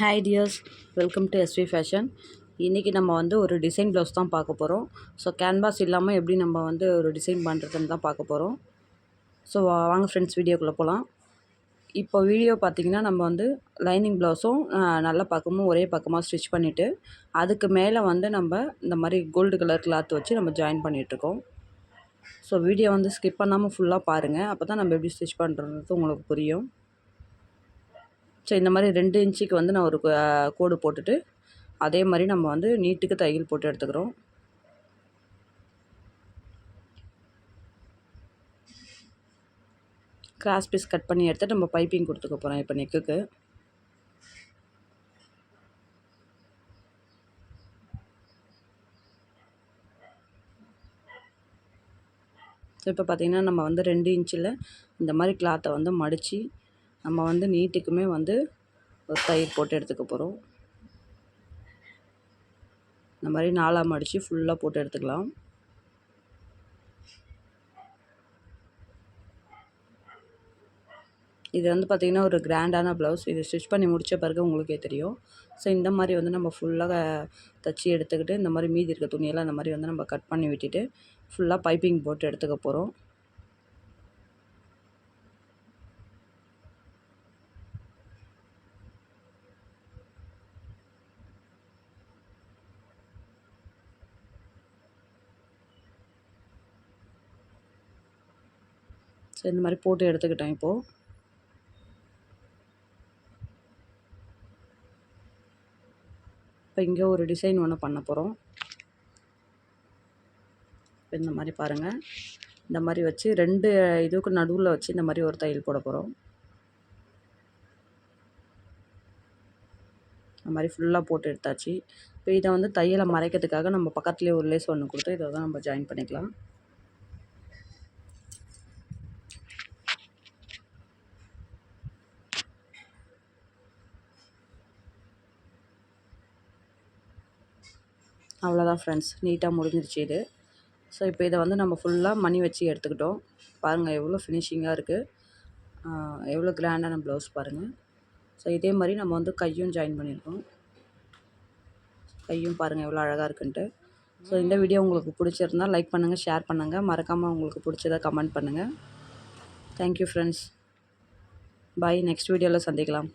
Hi dears, welcome to SV fashion. இன்றைக்கி நம்ம வந்து ஒரு டிசைன் ப்ளவுஸ் தான் பார்க்க போகிறோம். ஸோ கேன்வாஸ் இல்லாமல் எப்படி நம்ம வந்து ஒரு டிசைன் பண்ணுறதுன்னு தான் பார்க்க போகிறோம். ஸோ வாங்க ஃப்ரெண்ட்ஸ், வீடியோக்குள்ளே போகலாம். இப்போ வீடியோ பார்த்திங்கன்னா நம்ம வந்து லைனிங் ப்ளவுஸும் நல்ல பக்கமும் ஒரே பக்கமாக ஸ்டிச் பண்ணிவிட்டு அதுக்கு மேலே வந்து நம்ம இந்த மாதிரி கோல்டு கலர் கிளாத் வச்சு நம்ம ஜாயின் பண்ணிகிட்ருக்கோம். ஸோ வீடியோ வந்து ஸ்கிப் பண்ணாமல் ஃபுல்லாக பாருங்கள், அப்போ தான் நம்ம எப்படி ஸ்டிச் பண்ணுறது உங்களுக்கு புரியும். ஸோ இந்த மாதிரி 2 இன்ச்சுக்கு வந்து நான் ஒரு கோடு போட்டுட்டு அதே மாதிரி நம்ம வந்து நீட்டுக்கு தையல் போட்டு எடுத்துக்கிறோம். கிராஸ் பீஸ் கட் பண்ணி எடுத்துட்டு நம்ம பைப்பிங் கொடுத்துக்க போகிறோம் இப்போ நெக்குக்கு. ஸோ இப்போ பார்த்திங்கன்னா நம்ம வந்து 2 இன்ச்சில் இந்த மாதிரி கிளாத்தை வந்து மடித்து நம்ம வந்து நீட்டுக்குமே வந்து ஒரு தையல் போட்டு எடுத்துக்க போகிறோம். இந்த மாதிரி 4ஆக மடித்து ஃபுல்லாக போட்டு எடுத்துக்கலாம். இது வந்து பார்த்திங்கன்னா ஒரு கிராண்டான ப்ளவுஸ். இது ஸ்டிச் பண்ணி முடித்த பிறகு உங்களுக்கே தெரியும். ஸோ இந்த மாதிரி வந்து நம்ம ஃபுல்லாக தைச்சி எடுத்துக்கிட்டு இந்த மாதிரி மீதி இருக்க துணியெல்லாம் இந்த மாதிரி வந்து நம்ம கட் பண்ணி விட்டுட்டு ஃபுல்லாக பைப்பிங் போட்டு எடுத்துக்க போகிறோம். ஸோ இந்த மாதிரி போட்டு எடுத்துக்கிட்டேன். இப்போது இங்கே ஒரு டிசைன் ஒன்று பண்ண போகிறோம். இந்த மாதிரி பாருங்கள், இந்த மாதிரி வச்சு 2 இதுக்கு நடுவில் வச்சு இந்த மாதிரி ஒரு தையல் போட போகிறோம். இந்த மாதிரி ஃபுல்லாக போட்டு எடுத்தாச்சு. இப்போ இதை வந்து தையலை மறைக்கிறதுக்காக நம்ம பக்கத்துலேயே ஒரு லேஸ் ஒன்று கொடுத்து இதை தான் நம்ம ஜாயின் பண்ணிக்கலாம். அவ்வளோதான் ஃப்ரெண்ட்ஸ், நீட்டாக முடிஞ்சிருச்சு இது. ஸோ இப்போ இதை வந்து நம்ம ஃபுல்லாக மணி வச்சு எடுத்துக்கிட்டோம். பாருங்கள் எவ்வளோ ஃபினிஷிங்காக இருக்குது, எவ்வளோ கிராண்டான ப்ளவுஸ் பாருங்கள். ஸோ இதே மாதிரி நம்ம வந்து கையும் ஜாயின் பண்ணியிருக்கோம். கையும் பாருங்கள் எவ்வளோ அழகாக இருக்குன்ட்டு. ஸோ இந்த வீடியோ உங்களுக்கு பிடிச்சிருந்தால் லைக் பண்ணுங்கள், ஷேர் பண்ணுங்கள், மறக்காமல் உங்களுக்கு பிடிச்சதை கமெண்ட் பண்ணுங்கள். தேங்க்யூ ஃப்ரெண்ட்ஸ், பாய். நெக்ஸ்ட் வீடியோவில் சந்திக்கலாம்.